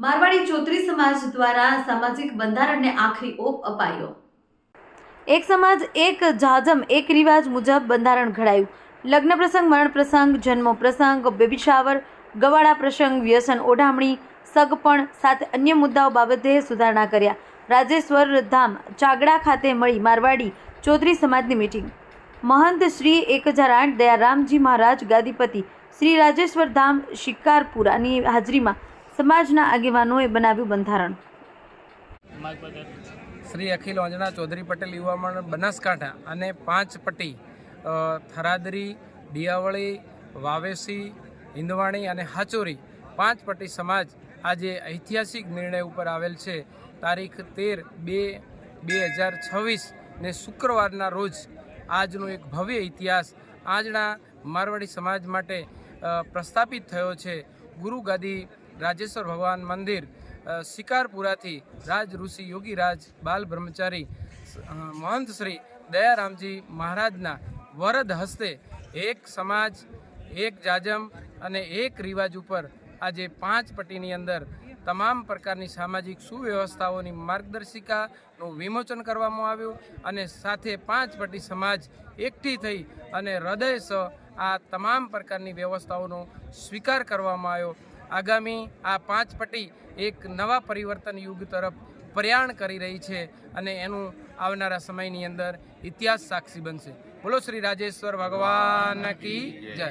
મારવાડી ચૌધરી સમાજ દ્વારા સામાજિક બંધારણને આખરી ઓપ અપાયો। એક સમાજ એક જાજમ એક રિવાજ મુજબ બંધારણ ઘડાયું। લગ્ન પ્રસંગ, મરણ પ્રસંગ, જન્મ પ્રસંગ, બેબી શાવર, ગવાડા પ્રસંગ, વ્યસન ઓઢામણી, સગપણ સાથે અન્ય મુદ્દાઓ બાબતે સુધારણા કર્યા। રાજેશ્વર ધામ ચાગડા ખાતે મળી મારવાડી ચૌધરી સમાજની મીટિંગ। મહંત શ્રી 1008 દયારામજી મહારાજ ગાદીપતિ શ્રી રાજેશ્વર ધામ શિકારપુરાની હાજરીમાં સમાજના આગેવાનોએ બનાવ્યું બંધારણ। શ્રી અખિલ ઓંજણા ચૌધરી પટેલ યુવા મંડળ બનાસકાંઠા અને 5 પટ્ટી થરાદરી, ડિયાવળી, વાવેસી, હિંદવાણી અને હાચોરી 5 પટ્ટી સમાજ આજે ઐતિહાસિક નિર્ણય ઉપર આવેલ છે। તારીખ 13/2/2026 ને શુક્રવારના રોજ આજનો એક ભવ્ય ઇતિહાસ આજના મારવાડી સમાજ માટે પ્રસ્થાપિત થયો છે। ગુરુ ગાદી રાજેશ્વર ભગવાન મંદિર શિકારપુરાથી રાજ ઋષિ યોગી રાજ બાલ બ્રહ્મચારી મહંત શ્રી દયારામજી મહારાજના વરદ હસ્તે એક સમાજ, એક જાજમ અને એક રિવાજ ઉપર આજે 5 પટ્ટીની અંદર તમામ પ્રકારની સામાજિક સુવ્યવસ્થાઓની માર્ગદર્શિકાનું વિમોચન કરવામાં આવ્યું અને સાથે 5 પટ્ટી સમાજ એકઠી થઈ અને હૃદયસહ આ તમામ પ્રકારની વ્યવસ્થાઓનો સ્વીકાર કરવામાં આવ્યો। આગામી આ 5 પટ્ટી એક નવા પરિવર્તન યુગ તરફ પ્રયાણ કરી રહી છે અને એનું આવનારા સમયની અંદર ઇતિહાસ સાક્ષી બનશે। બોલો શ્રી રાજેશ્વર ભગવાન કી જય।